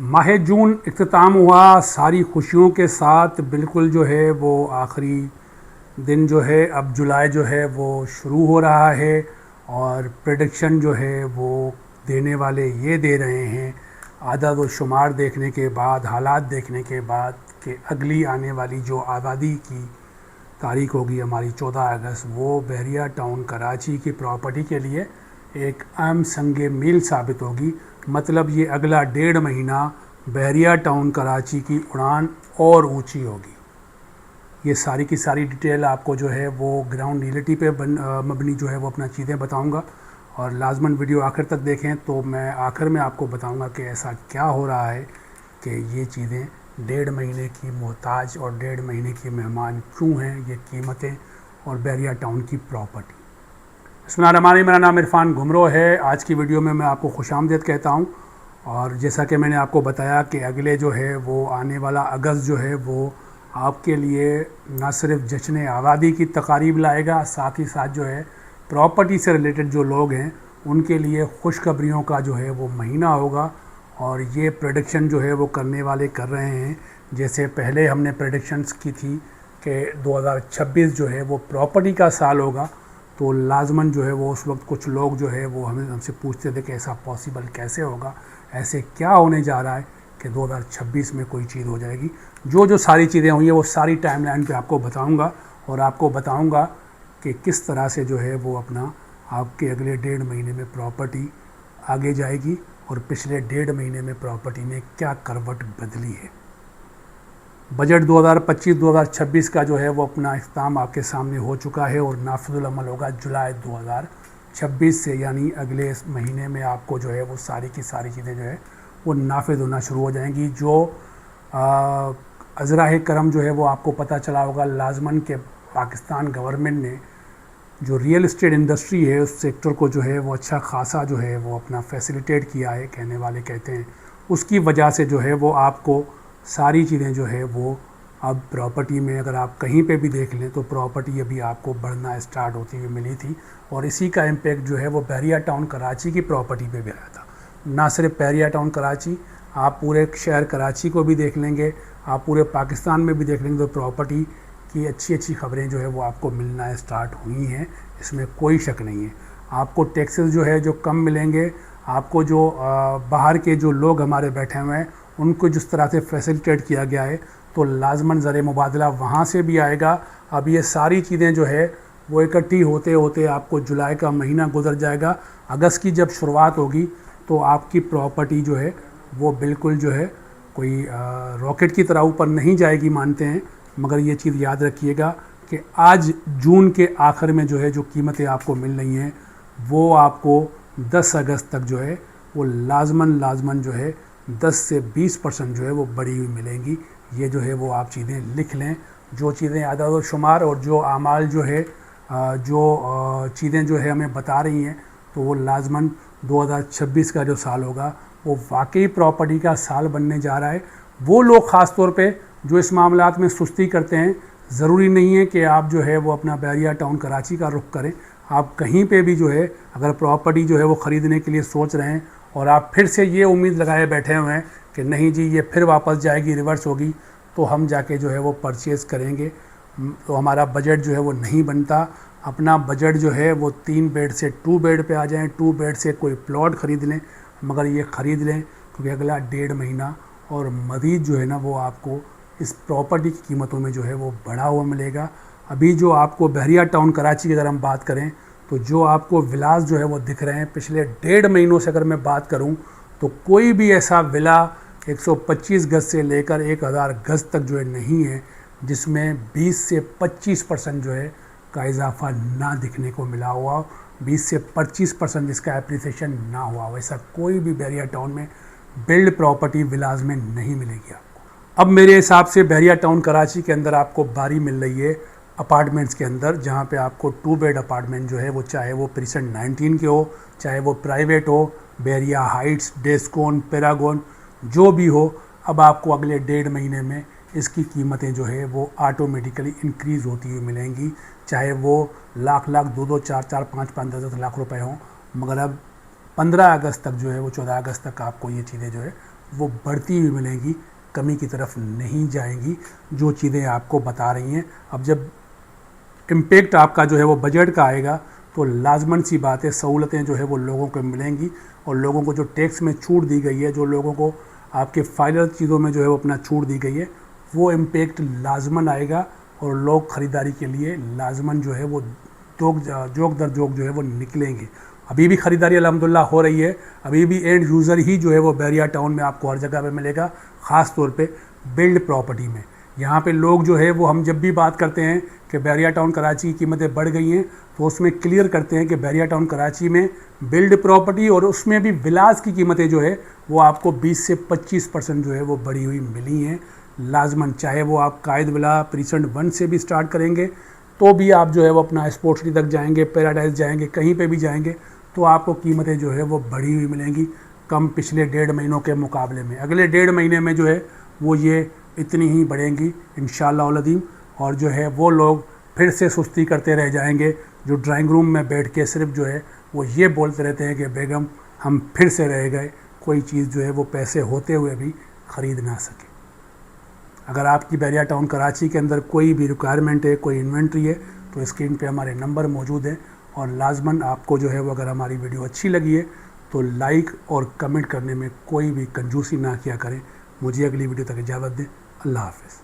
माह जून इख्तिताम हुआ सारी खुशियों के साथ। बिल्कुल जो है वो आखिरी दिन जो है, अब जुलाई जो है वो शुरू हो रहा है और प्रेडिक्शन जो है वो देने वाले ये दे रहे हैं, आदद व शुमार देखने के बाद, हालात देखने के बाद, कि अगली आने वाली जो आबादी की तारीख होगी हमारी 14 अगस्त, वो बहरिया टाउन कराची की प्रॉपर्टी के लिए एक अहम संग मील साबित होगी। मतलब ये अगला 1.5 महीना बहरिया टाउन कराची की उड़ान और ऊंची होगी। ये सारी की सारी डिटेल आपको जो है वो ग्राउंड रियलिटी पे मबनी जो है वो अपना चीज़ें बताऊंगा, और लाजमन वीडियो आखिर तक देखें। तो मैं आखिर में आपको बताऊंगा कि ऐसा क्या हो रहा है कि ये चीज़ें 1.5 महीने की मोहताज और 1.5 महीने की मेहमान क्यों हैं, ये कीमतें और बहरिया टाउन की प्रॉपर्टी। बिस्मिल्लाहिर्रहमानिर्रहीम, मेरा नाम इरफान घुमरो है। आज की वीडियो में मैं आपको खुशामदीद कहता हूँ। और जैसा कि मैंने आपको बताया कि अगले जो है वो आने वाला अगस्त जो है वो आपके लिए न सिर्फ जश्न आबादी की तकारीब लाएगा, साथ ही साथ जो है प्रॉपर्टी से रिलेटेड जो लोग हैं उनके लिए खुशखबरियों का जो है वो महीना होगा। और ये प्रेडिक्शन जो है वो करने वाले कर रहे हैं। जैसे पहले हमने प्रेडिक्शंस की थी कि 2026 जो है वो प्रॉपर्टी का साल होगा, तो लाजमन जो है वो उस वक्त कुछ लोग जो है वो हमसे पूछते थे कि ऐसा पॉसिबल कैसे होगा, ऐसे क्या होने जा रहा है कि 2026 में कोई चीज़ हो जाएगी। जो सारी चीज़ें हुई हैं वो सारी टाइमलाइन पे आपको बताऊंगा, और आपको बताऊंगा कि किस तरह से जो है वो अपना आपके अगले 1.5 महीने में प्रॉपर्टी आगे जाएगी और पिछले 1.5 महीने में प्रॉपर्टी ने क्या करवट बदली है। बजट 2025-2026 का जो है वो अपना इख्तिताम आपके सामने हो चुका है और नाफिजुल अमल होगा जुलाई 2026 से, यानी अगले इस महीने में आपको जो है वो सारी की सारी चीज़ें जो है वो नाफिज होना शुरू हो जाएंगी। जो अज़राए करम जो है वो आपको पता चला होगा लाजमन के पाकिस्तान गवर्नमेंट ने जो रियल इस्टेट इंडस्ट्री है उस सेक्टर को जो है वो अच्छा खासा जो है वो अपना फैसिलिटेट किया है, कहने वाले कहते हैं। उसकी वजह से जो है वो आपको सारी चीज़ें जो है वो अब प्रॉपर्टी में अगर आप कहीं पे भी देख लें तो प्रॉपर्टी अभी आपको बढ़ना स्टार्ट होती हुई मिली थी। और इसी का इम्पेक्ट जो है वो बहरिया टाउन कराची की प्रॉपर्टी पे भी आया था। ना सिर्फ बहरिया टाउन कराची, आप पूरे शहर कराची को भी देख लेंगे, आप पूरे पाकिस्तान में भी देख लेंगे तो प्रॉपर्टी की अच्छी अच्छी खबरें जो है वो आपको मिलना स्टार्ट हुई हैं, इसमें कोई शक नहीं है। आपको टैक्सेस जो है जो कम मिलेंगे, आपको जो बाहर के जो लोग हमारे बैठे हुए हैं उनको जिस तरह से फैसिलिटेट किया गया है, तो लाजमन ज़र मुबादला वहाँ से भी आएगा। अब ये सारी चीज़ें जो है वो इकट्ठी होते होते आपको जुलाई का महीना गुजर जाएगा। अगस्त की जब शुरुआत होगी तो आपकी प्रॉपर्टी जो है वो बिल्कुल जो है कोई रॉकेट की तरह ऊपर नहीं जाएगी, मानते हैं। मगर ये चीज़ याद रखिएगा कि आज जून के आखिर में जो है जो कीमतें आपको मिल रही हैं वो आपको 10 अगस्त तक जो है वो लाजमन जो है 10 से 20% जो है वो बढ़ी हुई मिलेंगी। ये जो है वो आप चीज़ें लिख लें। जो चीज़ें आदद व शुमार और जो आमाल जो है जो चीज़ें जो है हमें बता रही हैं, तो वो लाजमन 2026 का जो साल होगा वो वाकई प्रॉपर्टी का साल बनने जा रहा है। वो लोग ख़ास तौर पे जो इस मामलात में सुस्ती करते हैं, ज़रूरी नहीं है कि आप जो है वो अपना बहरिया टाउन कराची का रुख करें। आप कहीं पे भी जो है अगर प्रॉपर्टी जो है वो ख़रीदने के लिए सोच रहे हैं और आप फिर से ये उम्मीद लगाए बैठे हुए हैं कि नहीं जी ये फिर वापस जाएगी, रिवर्स होगी, तो हम जाके जो है वो परचेज़ करेंगे, तो हमारा बजट जो है वो नहीं बनता। अपना बजट जो है वो 3 बेड से 2 बेड पे आ जाएं, 2 बेड से कोई प्लॉट ख़रीद लें, मगर ये ख़रीद लें क्योंकि अगला 1.5 महीना और मज़ीद जो है ना वो आपको इस प्रॉपर्टी की कीमतों में जो है वो बढ़ा हुआ मिलेगा। अभी जो आपको बहरिया टाउन कराची की अगर हम बात करें तो जो आपको विलास जो है वो दिख रहे हैं, पिछले 1.5 महीनों से अगर मैं बात करूं तो कोई भी ऐसा विला 125 गज से लेकर 1000 गज तक जो है नहीं है जिसमें 20 से 25% जो है का इजाफा ना दिखने को मिला हुआ, 20 से 25% जिसका एप्रिसिएशन ना हुआ। वैसा कोई भी बहरिया टाउन में बिल्ड प्रॉपर्टी विलास में नहीं मिलेगी आपको। अब मेरे हिसाब से बहरिया टाउन कराची के अंदर आपको बारी मिल रही है अपार्टमेंट्स के अंदर, जहाँ पे आपको 2 बेड अपार्टमेंट जो है वो चाहे वो प्रीसेंट 19 के हो, चाहे वो प्राइवेट हो, बहरिया हाइट्स, डेस्कोन, पैरागोन, जो भी हो, अब आपको अगले 1.5 महीने में इसकी कीमतें जो है वो ऑटोमेटिकली इंक्रीज़ होती हुई मिलेंगी। चाहे वो लाख 2-2, 4-4, 5-5, 10-10 लाख रुपए हों, मगर अब 15 अगस्त तक जो है वो 14 अगस्त तक आपको ये चीज़ें जो है वो बढ़ती हुई मिलेंगी, कमी की तरफ नहीं जाएंगी, जो चीज़ें आपको बता रही हैं। अब जब इम्पैक्ट आपका जो है वो बजट का आएगा तो लाजमन सी बात है, सहूलतें जो है वो लोगों को मिलेंगी, और लोगों को जो टैक्स में छूट दी गई है, जो लोगों को आपके फाइनल चीज़ों में जो है वो अपना छूट दी गई है, वो इम्पैक्ट लाजमन आएगा, और लोग ख़रीदारी के लिए लाजमन जो है वो जोक दर जोक जो है वो निकलेंगे। अभी भी ख़रीदारी अल्हम्दुलिल्लाह हो रही है, अभी भी एंड यूज़र ही जो है वो बैरिया टाउन में आपको हर जगह पे मिलेगा, ख़ास तौर पे बिल्ड प्रॉपर्टी में। यहाँ पे लोग जो है वो, हम जब भी बात करते हैं कि बैरिया टाउन कराची की कीमतें बढ़ गई हैं, तो उसमें क्लियर करते हैं कि बैरिया टाउन कराची में बिल्ड प्रॉपर्टी और उसमें भी विलास की कीमतें जो है वो आपको 20 से 25% जो है वो बढ़ी हुई मिली हैं लाजमन। चाहे वो आप कायद विला प्रीसेंट 1 से भी स्टार्ट करेंगे तो भी आप जो है वो अपना स्पोर्ट्स सिटी तक जाएंगे, पैराडाइज जाएंगे, कहीं पे भी जाएंगे तो आपको कीमतें जो है वो बढ़ी हुई मिलेंगी, कम पिछले 1.5 महीनों के मुकाबले में। अगले 1.5 महीने में जो है वो ये इतनी ही बढ़ेंगी इंशाअल्लाह उल अज़ीम। और जो है वो लोग फिर से सुस्ती करते रह जाएंगे जो ड्राइंग रूम में बैठ के सिर्फ जो है वो ये बोलते रहते हैं कि बेगम हम फिर से रह गए, कोई चीज़ जो है वो पैसे होते हुए भी ख़रीद ना सके। अगर आपकी बैरिया टाउन कराची के अंदर कोई भी रिक्वायरमेंट है, कोई इन्वेंट्री है, तो स्क्रीन पे हमारे नंबर मौजूद हैं। और लाजमन आपको जो है वो, अगर हमारी वीडियो अच्छी लगी है तो लाइक और कमेंट करने में कोई भी कंजूसी ना किया करें। मुझे अगली वीडियो तक इजाज़त दें। अल्लाह हाफ़िज़।